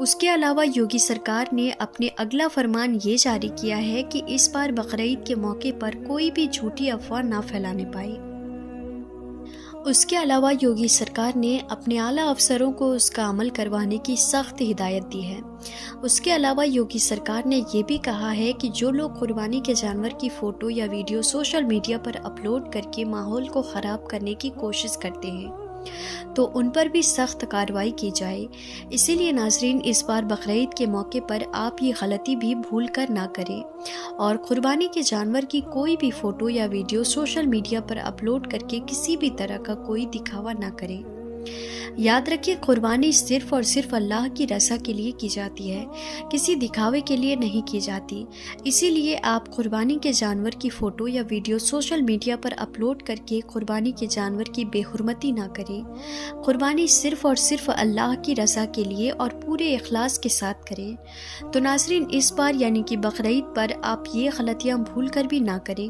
اس کے علاوہ یوگی سرکار نے اپنے اگلا فرمان یہ جاری کیا ہے کہ اس بار بقرعید کے موقع پر کوئی بھی جھوٹی افواہ نہ پھیلانے پائے۔ اس کے علاوہ یوگی سرکار نے اپنے اعلیٰ افسروں کو اس کا عمل کروانے کی سخت ہدایت دی ہے۔ اس کے علاوہ یوگی سرکار نے یہ بھی کہا ہے کہ جو لوگ قربانی کے جانور کی فوٹو یا ویڈیو سوشل میڈیا پر اپلوڈ کر کے ماحول کو خراب کرنے کی کوشش کرتے ہیں تو ان پر بھی سخت کارروائی کی جائے۔ اسی لیے ناظرین، اس بار بقرعید کے موقع پر آپ یہ غلطی بھی بھول کر نہ کریں اور قربانی کے جانور کی کوئی بھی فوٹو یا ویڈیو سوشل میڈیا پر اپلوڈ کر کے کسی بھی طرح کا کوئی دکھاوا نہ کریں۔ یاد رکھیں، قربانی صرف اور صرف اللہ کی رضا کے لیے کی جاتی ہے، کسی دکھاوے کے لیے نہیں کی جاتی۔ اسی لیے آپ قربانی کے جانور کی فوٹو یا ویڈیو سوشل میڈیا پر اپلوڈ کر کے قربانی کے جانور کی بے حرمتی نہ کریں۔ قربانی صرف اور صرف اللہ کی رضا کے لیے اور پورے اخلاص کے ساتھ کریں۔ تو ناظرین، اس بار یعنی کہ بقرعید پر آپ یہ غلطیاں بھول کر بھی نہ کریں۔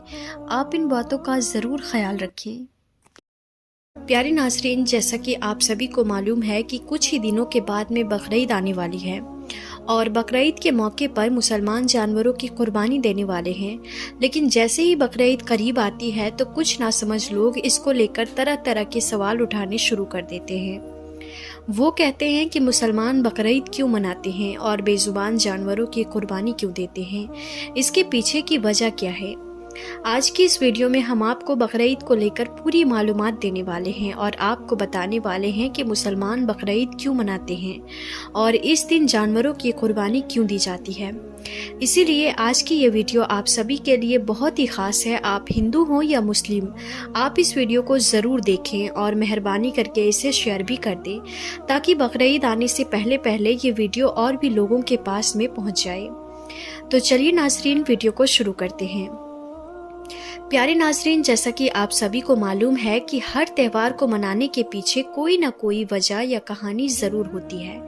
آپ ان باتوں کا ضرور خیال رکھیں۔ پیارے ناظرین، جیسا کہ آپ سبھی کو معلوم ہے کہ کچھ ہی دنوں کے بعد میں بقرعید آنے والی ہے اور بقرعید کے موقع پر مسلمان جانوروں کی قربانی دینے والے ہیں، لیکن جیسے ہی بقرعید قریب آتی ہے تو کچھ ناسمجھ لوگ اس کو لے کر طرح طرح کے سوال اٹھانے شروع کر دیتے ہیں۔ وہ کہتے ہیں کہ مسلمان بقرعید کیوں مناتے ہیں اور بے زبان جانوروں کی قربانی کیوں دیتے ہیں، اس کے پیچھے کی وجہ کیا ہے۔ آج کی اس ویڈیو میں ہم آپ کو بقرعید کو لے کر پوری معلومات دینے والے ہیں اور آپ کو بتانے والے ہیں کہ مسلمان بقرعید کیوں مناتے ہیں اور اس دن جانوروں کی قربانی کیوں دی جاتی ہے۔ اسی لیے آج کی یہ ویڈیو آپ سبھی کے لیے بہت ہی خاص ہے۔ آپ ہندو ہوں یا مسلم، آپ اس ویڈیو کو ضرور دیکھیں اور مہربانی کر کے اسے شیئر بھی کر دیں تاکہ بقرعید آنے سے پہلے یہ ویڈیو اور بھی لوگوں کے پاس میں پہنچ جائے۔ تو چلیے ناظرین، ویڈیو کو شروع کرتے ہیں۔ پیارے ناظرین، جیسا کہ آپ سبھی کو معلوم ہے کہ ہر تہوار کو منانے کے پیچھے کوئی نہ کوئی وجہ یا کہانی ضرور ہوتی ہے۔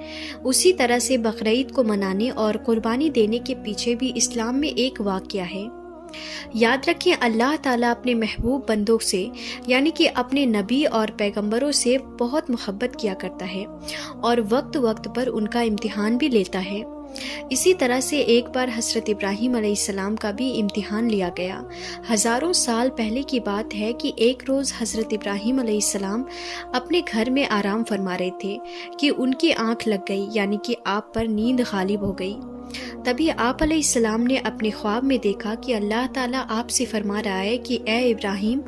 اسی طرح سے بقرعید کو منانے اور قربانی دینے کے پیچھے بھی اسلام میں ایک واقعہ ہے۔ یاد رکھیں، اللہ تعالیٰ اپنے محبوب بندوں سے یعنی کہ اپنے نبی اور پیغمبروں سے بہت محبت کیا کرتا ہے اور وقت وقت پر ان کا امتحان بھی لیتا ہے۔ اسی طرح سے ایک بار حضرت ابراہیم علیہ السلام کا بھی امتحان لیا گیا۔ ہزاروں سال پہلے کی بات ہے کہ ایک روز حضرت ابراہیم علیہ السلام اپنے گھر میں آرام فرما رہے تھے کہ ان کی آنکھ لگ گئی، یعنی کہ آپ پر نیند غالب ہو گئی۔ تبھی آپ علیہ السلام نے اپنے خواب میں دیکھا کہ اللہ تعالیٰ آپ سے فرما رہا ہے کہ اے ابراہیم،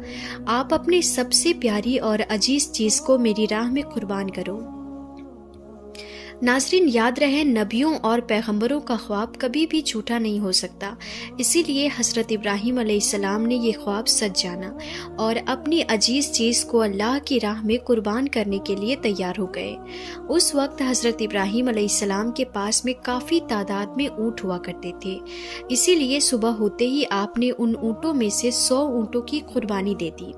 آپ اپنے سب سے پیاری اور عزیز چیز کو میری راہ میں قربان کرو۔ ناظرین، یاد رہے، نبیوں اور پیغمبروں کا خواب کبھی بھی جھوٹا نہیں ہو سکتا۔ اسی لیے حضرت ابراہیم علیہ السلام نے یہ خواب سچ جانا اور اپنی عزیز چیز کو اللہ کی راہ میں قربان کرنے کے لیے تیار ہو گئے۔ اس وقت حضرت ابراہیم علیہ السلام کے پاس میں کافی تعداد میں اونٹ ہوا کرتے تھے، اسی لیے صبح ہوتے ہی آپ نے ان اونٹوں میں سے 100 اونٹوں کی قربانی دے دی،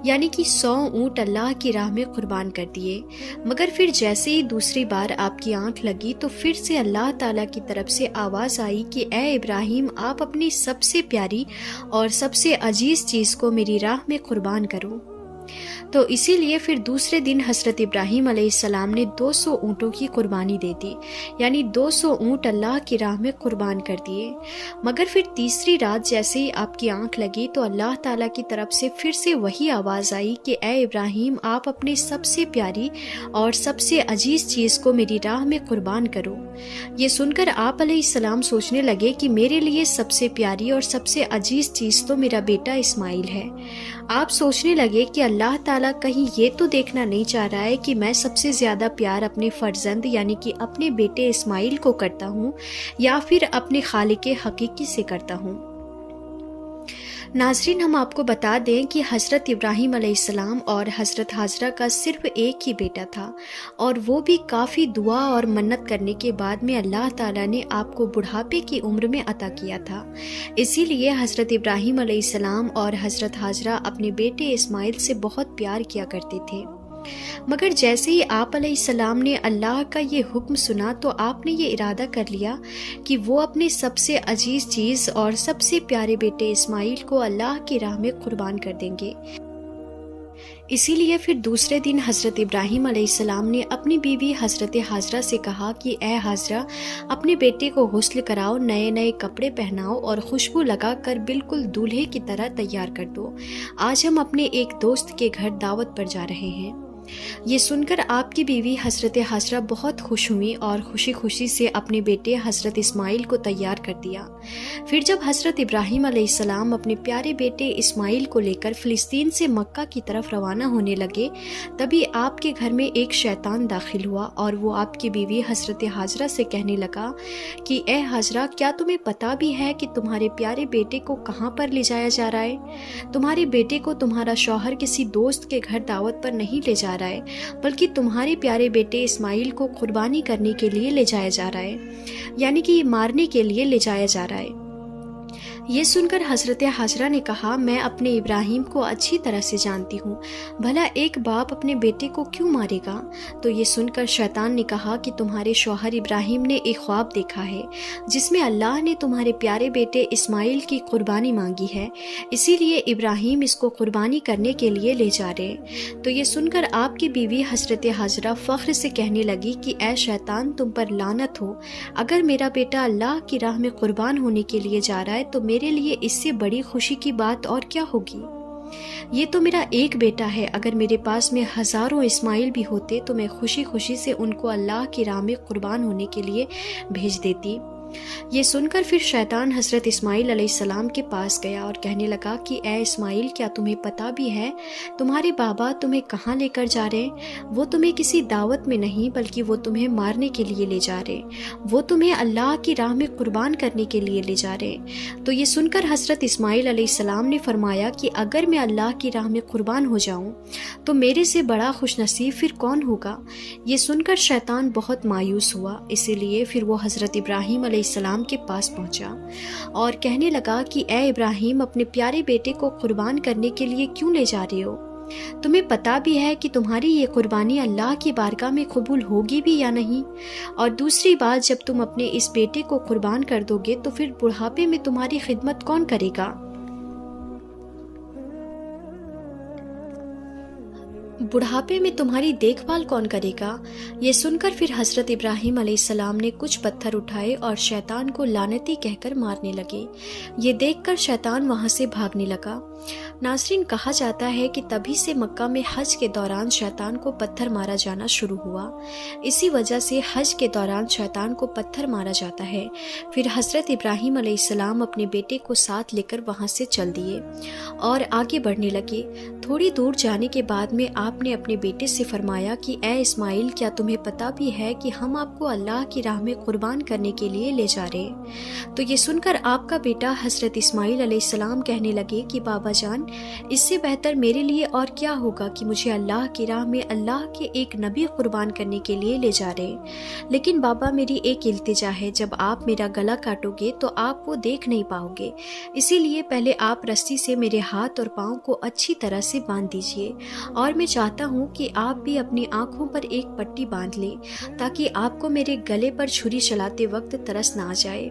یعنی کہ 100 اونٹ اللہ کی راہ میں قربان کر دیے۔ مگر پھر جیسے ہی دوسری بار آپ کی آنکھ لگی تو پھر سے اللہ تعالیٰ کی طرف سے آواز آئی کہ اے ابراہیم، آپ اپنی سب سے پیاری اور سب سے عزیز چیز کو میری راہ میں قربان کرو۔ تو اسی لیے پھر دوسرے دن حضرت ابراہیم علیہ السلام نے 200 اونٹوں کی قربانی دے دی، یعنی 200 اونٹ اللہ کی راہ میں قربان کر دیے۔ مگر پھر تیسری رات جیسے ہی آپ کی آنکھ لگی تو اللہ تعالیٰ کی طرف سے پھر سے وہی آواز آئی کہ اے ابراہیم، آپ اپنے سب سے پیاری اور سب سے عزیز چیز کو میری راہ میں قربان کرو۔ یہ سن کر آپ علیہ السلام سوچنے لگے کہ میرے لیے سب سے پیاری اور سب سے عزیز چیز تو میرا بیٹا اسماعیل ہے۔ آپ سوچنے لگے کہ اللہ تعالیٰ کہیں یہ تو دیکھنا نہیں چاہ رہا ہے کہ میں سب سے زیادہ پیار اپنے فرزند یعنی کہ اپنے بیٹے اسماعیل کو کرتا ہوں یا پھر اپنے خالق حقیقی سے کرتا ہوں۔ ناظرین، ہم آپ کو بتا دیں کہ حضرت ابراہیم علیہ السلام اور حضرت حاجرہ کا صرف ایک ہی بیٹا تھا، اور وہ بھی کافی دعا اور منت کرنے کے بعد میں اللہ تعالیٰ نے آپ کو بڑھاپے کی عمر میں عطا کیا تھا۔ اسی لیے حضرت ابراہیم علیہ السلام اور حضرت حاجرہ اپنے بیٹے اسماعیل سے بہت پیار کیا کرتے تھے۔ مگر جیسے ہی آپ علیہ السلام نے اللہ کا یہ حکم سنا تو آپ نے یہ ارادہ کر لیا کہ وہ اپنے سب سے عزیز چیز اور سب سے پیارے بیٹے اسماعیل کو اللہ کی راہ میں قربان کر دیں گے۔ اسی لیے پھر دوسرے دن حضرت ابراہیم علیہ السلام نے اپنی بیوی حضرت حاجرہ سے کہا کہ اے حاجرہ، اپنے بیٹے کو غسل کراؤ، نئے نئے کپڑے پہناؤ اور خوشبو لگا کر بالکل دولہے کی طرح تیار کر دو۔ آج ہم اپنے ایک دوست کے گھر دعوت پر جا رہے ہیں۔ یہ سن کر آپ کی بیوی حضرت حاجرہ بہت خوش ہوئی اور خوشی خوشی سے اپنے بیٹے حضرت اسماعیل کو تیار کر دیا۔ پھر جب حضرت ابراہیم علیہ السلام اپنے پیارے بیٹے اسماعیل کو لے کر فلسطین سے مکہ کی طرف روانہ ہونے لگے، تبھی آپ کے گھر میں ایک شیطان داخل ہوا اور وہ آپ کی بیوی حضرت حاجرہ سے کہنے لگا کہ اے حاجرہ، کیا تمہیں پتہ بھی ہے کہ تمہارے پیارے بیٹے کو کہاں پر لے جایا جا رہا ہے؟ تمہارے بیٹے کو تمہارا شوہر کسی دوست کے گھر دعوت پر نہیں لے جا رہا ہے، بلکہ تمہارے پیارے بیٹے اسماعیل کو قربانی کرنے کے لیے لے جایا جا رہا ہے، یعنی کہ مارنے کے لیے لے جایا جا رہا ہے۔ یہ سن کر حضرت حاجرہ نے کہا، میں اپنے ابراہیم کو اچھی طرح سے جانتی ہوں، بھلا ایک باپ اپنے بیٹے کو کیوں مارے گا؟ تو یہ سن کر شیطان نے کہا کہ تمہارے شوہر ابراہیم نے ایک خواب دیکھا ہے جس میں اللہ نے تمہارے پیارے بیٹے اسماعیل کی قربانی مانگی ہے، اسی لیے ابراہیم اس کو قربانی کرنے کے لیے لے جا رہے ہیں۔ تو یہ سن کر آپ کی بیوی حضرت حاجرہ فخر سے کہنے لگی کہ اے شیطان، تم پر لعنت ہو، اگر میرا بیٹا اللہ کی راہ میں قربان ہونے کے لیے جا رہا ہے تو میرے لیے اس سے بڑی خوشی کی بات اور کیا ہوگی؟ یہ تو میرا ایک بیٹا ہے، اگر میرے پاس میں ہزاروں اسماعیل بھی ہوتے تو میں خوشی خوشی سے ان کو اللہ کی راہ میں قربان ہونے کے لیے بھیج دیتی۔ یہ سن کر پھر شیطان حضرت اسماعیل علیہ السلام کے پاس گیا اور کہنے لگا کہ اے اسماعیل، کیا تمہیں پتہ بھی ہے تمہارے بابا تمہیں کہاں لے کر جا رہے ہیں؟ وہ تمہیں کسی دعوت میں نہیں بلکہ وہ تمہیں مارنے کے لیے لے جا رہے ہیں، وہ تمہیں اللہ کی راہ میں قربان کرنے کے لیے لے جا رہے ہیں۔ تو یہ سن کر حضرت اسماعیل علیہ السلام نے فرمایا کہ اگر میں اللہ کی راہ میں قربان ہو جاؤں تو میرے سے بڑا خوش نصیب پھر کون ہوگا؟ یہ سن کر شیطان بہت مایوس ہوا، اسی لیے پھر وہ حضرت ابراہیم علیہ السلام کے پاس پہنچا اور کہنے لگا کہ اے ابراہیم، اپنے پیارے بیٹے کو قربان کرنے کے لیے کیوں لے جا رہے ہو؟ تمہیں پتہ بھی ہے کہ تمہاری یہ قربانی اللہ کی بارگاہ میں قبول ہوگی بھی یا نہیں؟ اور دوسری بات، جب تم اپنے اس بیٹے کو قربان کر دو گے تو پھر بڑھاپے میں تمہاری خدمت کون کرے گا؟ بڑھاپے میں تمہاری دیکھ بھال کون کرے گا؟ یہ سن کر پھر حضرت ابراہیم علیہ السلام نے کچھ پتھر اٹھائے اور شیطان کو لعنتی کہہ کر مارنے لگے۔ یہ دیکھ کر شیطان وہاں سے بھاگنے لگا۔ ناظرین، کہا جاتا ہے کہ تبھی سے مکہ میں حج کے دوران شیطان کو پتھر مارا جانا شروع ہوا، اسی وجہ سے حج کے دوران شیطان کو پتھر مارا جاتا ہے۔ پھر حضرت ابراہیم علیہ السلام اپنے بیٹے کو ساتھ لے کر وہاں سے چل دیے اور آگے بڑھنے لگے۔ تھوڑی دور جانے کے بعد میں آپ نے اپنے بیٹے سے فرمایا کہ اے اسماعیل، کیا تمہیں پتہ بھی ہے کہ ہم آپ کو اللہ کی راہ میں قربان کرنے کے لیے لے جا رہے ہیں؟ تو یہ سن کر آپ کا بیٹا حضرت اسماعیل علیہ السلام کہنے لگے کہ بابا جان، اس سے بہتر میرے لیے اور کیا ہوگا کہ مجھے اللہ کی راہ میں اللہ کے ایک نبی قربان کرنے کے لیے لے جا رہے ہیں، لیکن بابا میری ایک التجا ہے، جب آپ میرا گلا کاٹو گے تو آپ وہ دیکھ نہیں پاؤ گے، اسی لیے پہلے آپ رسی سے میرے ہاتھ اور پاؤں کو اچھی طرح سے باندھ دیجئے، اور میں چاہتا ہوں کہ آپ بھی اپنی آنکھوں پر ایک پٹی باندھ لیں تاکہ آپ کو میرے گلے پر چھری چلاتے وقت ترس نہ آ جائے۔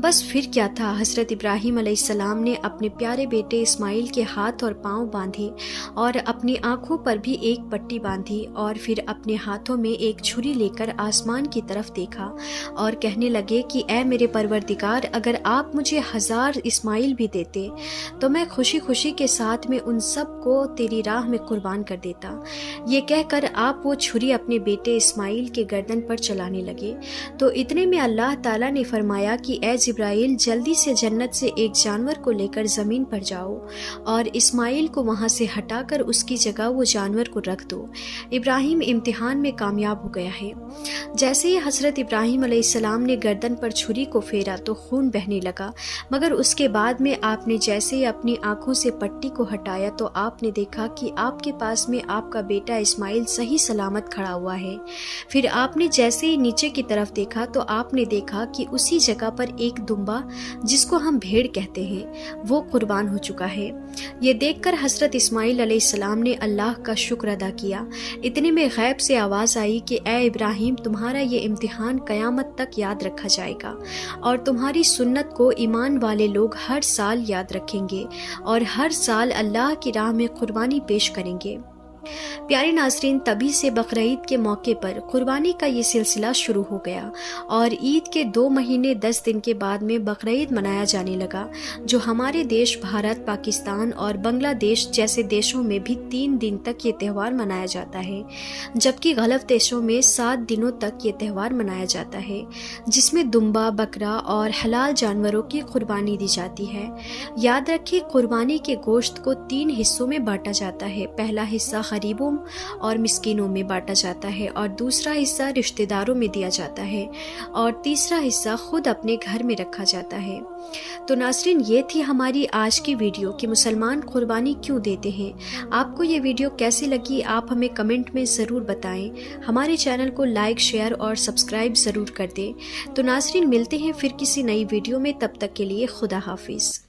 بس پھر کیا تھا، حضرت ابراہیم علیہ السلام نے اپنے پیارے بیٹے اسماعیل کے ہاتھ اور پاؤں باندھے اور اپنی آنکھوں پر بھی ایک پٹی باندھی، اور پھر اپنے ہاتھوں میں ایک چھری لے کر آسمان کی طرف دیکھا اور کہنے لگے کہ اے میرے پروردگار، اگر آپ مجھے 1000 اسماعیل بھی دیتے تو میں خوشی خوشی کے ساتھ میں ان سب کو تیری راہ میں قربان کر دیتا۔ یہ کہہ کر آپ وہ چھری اپنے بیٹے اسماعیل کے گردن پر چلانے لگے۔ تو اتنے میں اللہ تعالیٰ نے فرمایا کہ اے جبرائیل، جلدی سے جنت سے ایک جانور کو لے کر زمین پر جاؤ اور اسماعیل کو وہاں سے ہٹا کر اس کی جگہ وہ جانور کو رکھ دو۔ ابراہیم امتحان میں کامیاب ہو گیا ہے۔ جیسے ہی حضرت ابراہیم علیہ السلام نے گردن پر چھری کو پھیرا تو خون بہنے لگا، مگر اس کے بعد میں آپ نے جیسے ہی اپنی آنکھوں سے پٹی کو ہٹایا تو آپ نے دیکھا کہ آپ کے پاس میں آپ کا بیٹا اسماعیل صحیح سلامت کھڑا ہوا ہے۔ پھر آپ نے جیسے ہی نیچے کی طرف دیکھا تو آپ نے دیکھا کہ اسی جگہ پر ایک دمبا جس کو ہم بھیڑ کہتے ہیں وہ قربان ہو چکا ہے۔ یہ دیکھ کر حضرت اسماعیل علیہ السلام نے اللہ کا شکر ادا کیا۔ اتنے میں غیب سے آواز آئی کہ اے ابراہیم، تمہارا یہ امتحان قیامت تک یاد رکھا جائے گا اور تمہاری سنت کو ایمان والے لوگ ہر سال یاد رکھیں گے اور ہر سال اللہ کی راہ میں قربانی پیش کریں گے۔ پیارے ناظرین، تبھی سے بقرعید کے موقع پر قربانی کا یہ سلسلہ شروع ہو گیا اور عید کے 2 مہینے 10 دن کے بعد میں بقرعید منایا جانے لگا، جو ہمارے دیش بھارت، پاکستان اور بنگلہ دیش جیسے دیشوں میں بھی 3 دن تک یہ تہوار منایا جاتا ہے، جبکہ غلف دیشوں میں 7 دنوں تک یہ تہوار منایا جاتا ہے، جس میں دمبا، بکرا اور حلال جانوروں کی قربانی دی جاتی ہے۔ یاد رکھیں، قربانی کے گوشت کو 3 حصوں میں بانٹا جاتا ہے۔ پہلا حصہ غریبوں اور مسکینوں میں بانٹا جاتا ہے اور دوسرا حصہ رشتہ داروں میں دیا جاتا ہے اور تیسرا حصہ خود اپنے گھر میں رکھا جاتا ہے۔ تو ناظرین، یہ تھی ہماری آج کی ویڈیو کہ مسلمان قربانی کیوں دیتے ہیں۔ آپ کو یہ ویڈیو کیسی لگی آپ ہمیں کمنٹ میں ضرور بتائیں۔ ہمارے چینل کو لائک، شیئر اور سبسکرائب ضرور کر دیں۔ تو ناظرین، ملتے ہیں پھر کسی نئی ویڈیو میں، تب تک کے لیے خدا حافظ۔